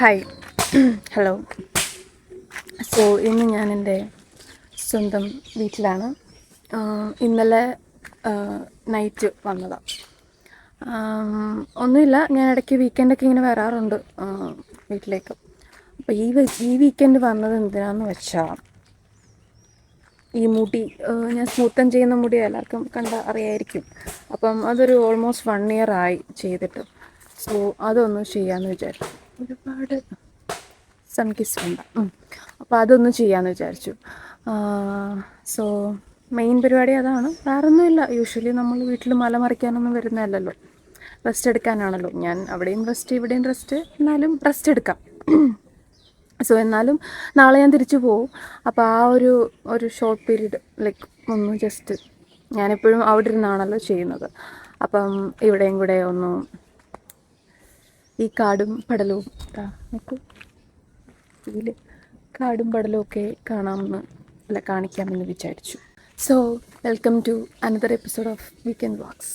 Hi hello. So ഇന്ന് ഞാൻ എൻ്റെ സ്വന്തം വീട്ടിലാണ്. ഇന്നലെ നൈറ്റ് വന്നതാണ്. ഒന്നുമില്ല, ഞാൻ ഇടയ്ക്ക് വീക്കെൻഡൊക്കെ ഇങ്ങനെ വരാറുണ്ട് വീട്ടിലേക്ക്. അപ്പോൾ ഈ വീക്കെൻഡ് വന്നത് എന്തിനാന്ന് വെച്ചാൽ, ഈ മുടി ഞാൻ സ്മൂത്തൻ ചെയ്യുന്ന മുടി എല്ലാവർക്കും അറിയായിരിക്കും. അപ്പം അതൊരു ഓൾമോസ്റ്റ് 1 year ആയി ചെയ്തിട്ട്. സോ അതൊന്ന് ചെയ്യാമെന്ന് വിചാരിച്ചു. ഒരുപാട് സൺകിസ് വേണ്ട. അപ്പോൾ അതൊന്ന് ചെയ്യാമെന്ന് വിചാരിച്ചു. സോ മെയിൻ പരിപാടി അതാണ്, വേറൊന്നുമില്ല. യൂഷ്വലി നമ്മൾ വീട്ടിൽ മല മറിക്കാനൊന്നും വരുന്നതല്ലല്ലോ, റെസ്റ്റ് എടുക്കാനാണല്ലോ. ഞാൻ അവിടെയും റെസ്റ്റ് ഇവിടെയും റെസ്റ്റ്, എന്നാലും റെസ്റ്റ് എടുക്കാം. സോ എന്നാലും നാളെ ഞാൻ തിരിച്ചു പോകും. അപ്പോൾ ആ ഒരു ഷോർട്ട് പീരീഡ് ലൈക്ക് ഒന്ന് ജസ്റ്റ്, ഞാനെപ്പോഴും അവിടെ ഇരുന്നാണല്ലോ ചെയ്യുന്നത്. അപ്പം ഇവിടെയും കൂടെ ഒന്ന് ഈ കാടും പടലവും കാടും പടലും ഒക്കെ കാണിക്കാമെന്ന് വിചാരിച്ചു. So welcome to another episode of weekend vlogs.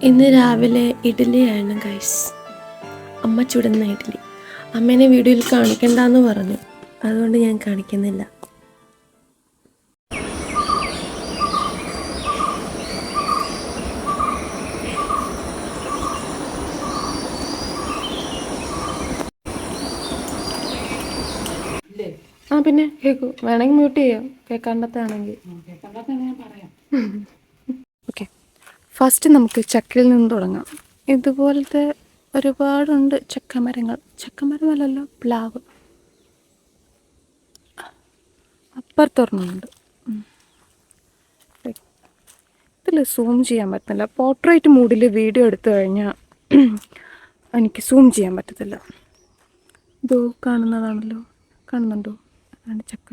ഇന്ന് രാവിലെ ഇഡ്ഡലിയാണ് ഗൈസ്. അമ്മ ചുടുന്ന ഇഡ്ഡലി. അമ്മേനെ വീഡിയോയിൽ കാണിക്കണ്ടെന്ന് പറഞ്ഞു, അതുകൊണ്ട് ഞാൻ കാണിക്കുന്നില്ല. പിന്നെ കേൾക്കൂ, വേണമെങ്കിൽ മ്യൂട്ട് ചെയ്യാം, കേൾക്കാണ്ടത്താണെങ്കിൽ. ഓക്കെ, ഫസ്റ്റ് നമുക്ക് ചക്കയിൽ നിന്ന് തുടങ്ങാം. ഇതുപോലത്തെ ഒരുപാടുണ്ട് ചക്കമരങ്ങൾ. ചക്കമരമല്ലല്ലോ, പ്ലാവ്. അപ്പുറത്തൊരെണ്ണമുണ്ട്. ഇതിൽ സൂം ചെയ്യാൻ പറ്റുന്നില്ല. പോർട്രേറ്റ് മൂഡിൽ വീഡിയോ എടുത്തു കഴിഞ്ഞാൽ എനിക്ക് സൂം ചെയ്യാൻ പറ്റത്തില്ല. ഇതോ കാണുന്നതാണല്ലോ, കാണുന്നുണ്ടോ? അതാണ് ചക്ക.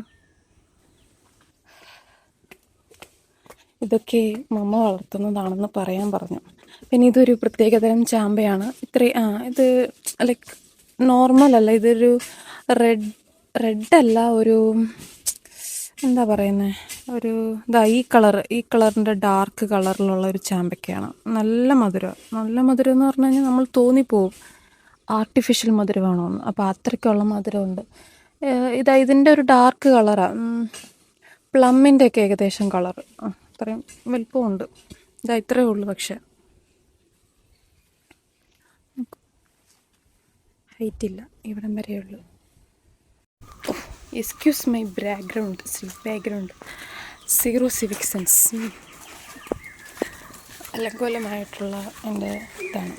ഇതൊക്കെ മമ്മ വളർത്തുന്നതാണെന്ന് പറയാൻ പറഞ്ഞു. പിന്നെ ഇതൊരു പ്രത്യേകതരം ചാമ്പയാണ്. ഇത് ലൈക്ക് നോർമലല്ല, ഇതൊരു റെഡല്ല, ഒരു എന്താ പറയുന്നത്, ഈ കളറിൻ്റെ ഡാർക്ക് കളറിലുള്ള ഒരു ചാമ്പയ്ക്കയാണ്. നല്ല മധുരം എന്ന് പറഞ്ഞു കഴിഞ്ഞാൽ നമ്മൾ തോന്നിപ്പോവും ആർട്ടിഫിഷ്യൽ മധുരമാണോന്ന്. അപ്പോൾ അത്രയ്ക്കുള്ള മധുരമുണ്ട്. ഇതിൻ്റെ ഒരു ഡാർക്ക് കളറാണ്, പ്ലമ്മിൻ്റെ ഒക്കെ ഏകദേശം കളറ്. അത്രയും വലിപ്പമുണ്ട്. ഇത്രയേ ഉള്ളൂ, പക്ഷെ ഹൈറ്റ് ഇല്ല, ഇവിടം വരെയേ ഉള്ളൂ. Excuse my background, zero civic sense. അലങ്കോലമായിട്ടുള്ള എൻ്റെ ഇതാണ്.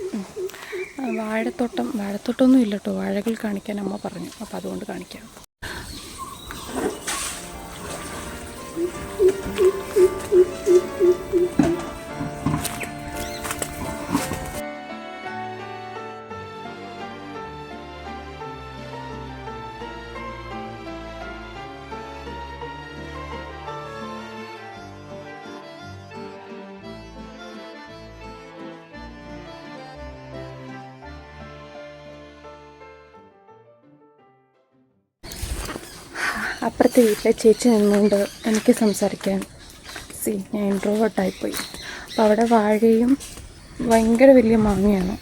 വാഴത്തോട്ടമൊന്നും ഇല്ല കേട്ടോ. വാഴകൾ കാണിക്കാൻ അമ്മ പറഞ്ഞു, അപ്പോൾ അതുകൊണ്ട് കാണിക്കാം. അപ്പുറത്തെ വീട്ടിലെ ചേച്ചി നിന്നുകൊണ്ട് എനിക്ക് സംസാരിക്കാൻ ഞാൻ ഇൻട്രോവേർട്ടായിപ്പോയി. അപ്പോൾ അവിടെ വാഴയും ഭയങ്കര വലിയ മാങ്ങയാണ്.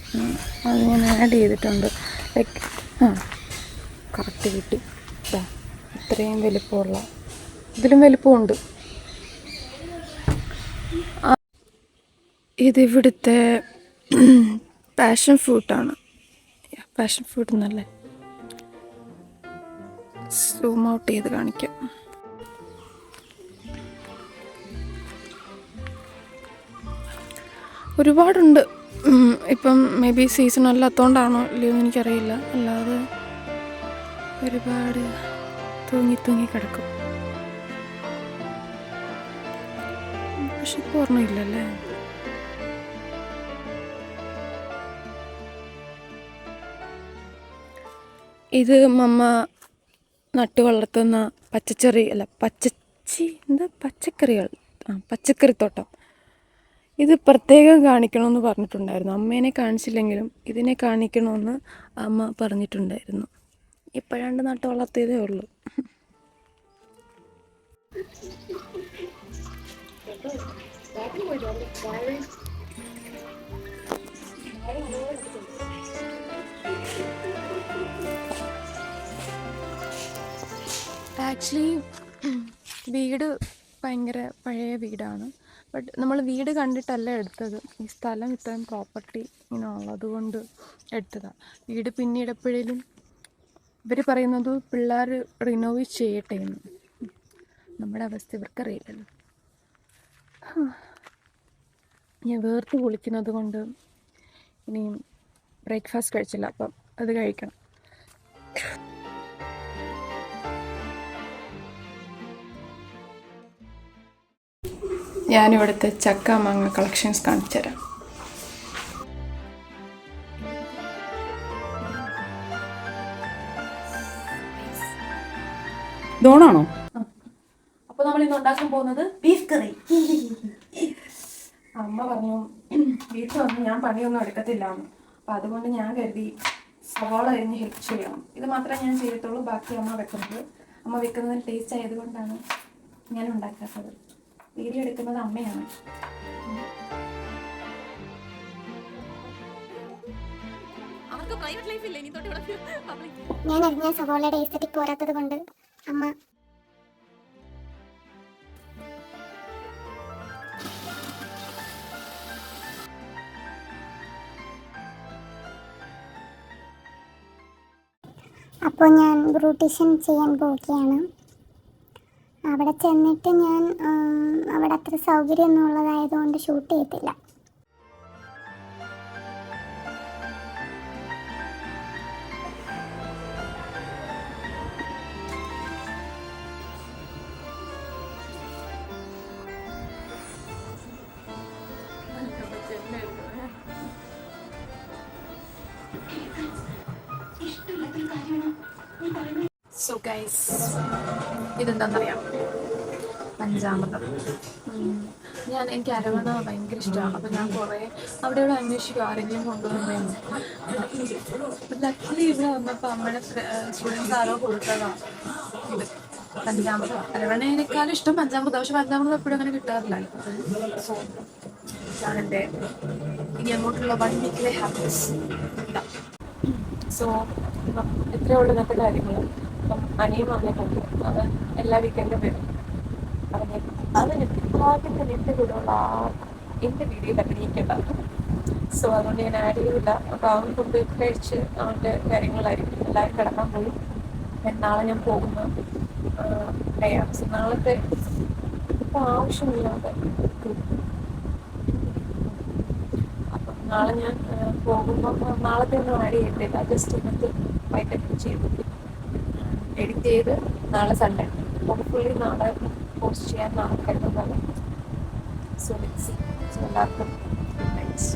അത് ഞാൻ ആഡ് ചെയ്തിട്ടുണ്ട്. ലൈക്ക് കറക്റ്റ് കിട്ടി. ഇത്രയും വലിപ്പമുള്ള, ഇതിലും വലിപ്പമുണ്ട്. ഇതിവിടുത്തെ പാഷൻ ഫ്രൂട്ടാണ്. പാഷൻ ഫ്രൂട്ട് എന്നല്ലേ, സൂം ഔട്ട് ചെയ്ത് കാണിക്കാം. ഒരുപാടുണ്ട്. ഇപ്പം മേ ബി സീസൺ അല്ലാത്തതുകൊണ്ടാണോ ഇല്ലയോ എന്ന് എനിക്കറിയില്ല. അല്ലാതെ ഒരുപാട് തൂങ്ങി കിടക്കും. പക്ഷെ ഇപ്പോൾ ഓർമ്മയില്ലല്ലേ. ഇത് മമ്മ നട്ടു വളർത്തുന്ന പച്ചക്കറികൾ, പച്ചക്കറിത്തോട്ടം. ഇത് പ്രത്യേകം കാണിക്കണമെന്ന് പറഞ്ഞിട്ടുണ്ടായിരുന്നു. അമ്മേനെ കാണിച്ചില്ലെങ്കിലും ഇതിനെ കാണിക്കണമെന്ന് അമ്മ പറഞ്ഞിട്ടുണ്ടായിരുന്നു. ഇപ്പോഴാണ്ട് നട്ടു വളർത്തിയതേ ഉള്ളൂ. ആക്ച്വലി വീട് ഭയങ്കര പഴയ വീടാണ്. ബട്ട് നമ്മൾ വീട് കണ്ടിട്ടല്ല എടുത്തത്. ഈ സ്ഥലം ഇത്രയും പ്രോപ്പർട്ടി ഇങ്ങനെ ഉള്ളത് കൊണ്ട് എടുത്തതാണ്. വീട് പിന്നീട് എപ്പോഴേലും ഇവർ പറയുന്നത് പിള്ളേർ റിനോവേറ്റ് ചെയ്യട്ടെ എന്ന്. നമ്മുടെ അവസ്ഥ ഇവർക്കറിയില്ലല്ലോ. ഞാൻ വേർത്ത് കുളിക്കുന്നത് കൊണ്ട് ഇനിയും ബ്രേക്ക്ഫാസ്റ്റ് കഴിച്ചില്ല, അപ്പം അത് കഴിക്കണം. ഞാനിവിടുത്തെ ചക്ക മാങ്ങ കളക്ഷൻസ് കാണിച്ചു തരാം. ഇതോണാണോ? അപ്പോൾ നമ്മൾ ഇന്ന് ഉണ്ടാക്കാൻ പോകുന്നത് ബീഫ് കറി. അമ്മ പറഞ്ഞു ബീഫ് വന്ന് ഞാൻ പണിയൊന്നും എടുക്കത്തില്ല എന്ന്. അപ്പം അതുകൊണ്ട് ഞാൻ കരുതി സവാള അരിഞ്ഞ് ഹെൽപ്പ് ചെയ്യണം. ഇത് മാത്രമേ ഞാൻ ചെയ്യത്തുള്ളൂ, ബാക്കി അമ്മ വെക്കുന്നത്. അമ്മ വെക്കുന്നതിന് ടേസ്റ്റ് ആയതുകൊണ്ടാണ് ഞാൻ ഉണ്ടാക്കാത്തത്. വീഡിയോ എടുക്കുന്നത് അമ്മയാണ്. ഞാൻ അറിഞ്ഞ സവാളയുടെ എസ്തറ്റിക് പോരാത്തത് കൊണ്ട് അമ്മ അപ്പോൾ ഞാൻ ബ്യൂട്ടീഷ്യൻ ചെയ്യാൻ പോവുകയാണ്. അവിടെ ചെന്നിട്ട് ഞാൻ അവിടെ അത്ര സൗകര്യമൊന്നും ഉള്ളതായതുകൊണ്ട് ഷൂട്ട് ചെയ്തില്ല. സോ ഗൈസ്, ഇതെന്താണെന്നറിയാം? പഞ്ചാമൃതം. എനിക്ക് അരവണ ഭയങ്കര ഇഷ്ടമാണ്. അപ്പോൾ ഞാൻ കുറേ അവിടെ ഇവിടെ അന്വേഷിക്കും ആരെങ്കിലും കൊണ്ടുവന്നതെന്ന്. ലക്കിലി ഇവിടെ വന്നപ്പോൾ അമ്മയുടെ സ്റ്റുഡൻസ് ആരോ കൊടുത്തതാണ് ഇത് പഞ്ചാമൃതം. അരവണേനേക്കാളും ഇഷ്ടം പഞ്ചാമൃതം. പക്ഷെ പഞ്ചാമൃതം എപ്പോഴും അങ്ങനെ കിട്ടാറില്ലല്ലോ. സോ ഞാനെൻ്റെ ഇനി അങ്ങോട്ടുള്ള 1 വീക്കിലെ ഹാപ്പിനെസ്. സോ എത്രയേ ഉള്ളൂ ഇന്നത്തെ കാര്യങ്ങൾ. അപ്പം അനിയും വന്നിട്ടുണ്ട്. അവൻ എല്ലാ വീക്കെൻഡും വരും. അതിന് ഭാഗ്യത്തിന് എൻ്റെ കൂടെയുള്ള എൻ്റെ വീഡിയോയിൽ അഭിനയിക്കേണ്ടത്. സോ അതുകൊണ്ട് ഞാൻ ആഡ് ചെയ്തില്ല. അപ്പോൾ അവൻ ഫുഡ് കഴിച്ച് അവൻ്റെ കാര്യങ്ങളായിരിക്കും. എല്ലാവരും കിടക്കാൻ പോയി. നാളെ ഞാൻ പോകുന്നു. സോ നാളത്തെ ഇപ്പോൾ ആവശ്യമില്ലാതെ അപ്പം നാളെ ഞാൻ പോകുമ്പോൾ നാളത്തെ ഒന്നും ആഡ് ചെയ്തിട്ടില്ല. ജസ്റ്റ് ഇന്നത്തെ വൈകിട്ട് ചെയ്തു എഡിറ്റ് ചെയ്ത് നാളെ സൺഡേ ഹോപ്പ്ഫുള്ളി നാളെ പോസ്റ്റ് ചെയ്യാൻ നാളെ കഴിയുന്നതാണ്. So let's see. സോ എല്ലാവർക്കും ഗുഡ് നൈറ്റ്.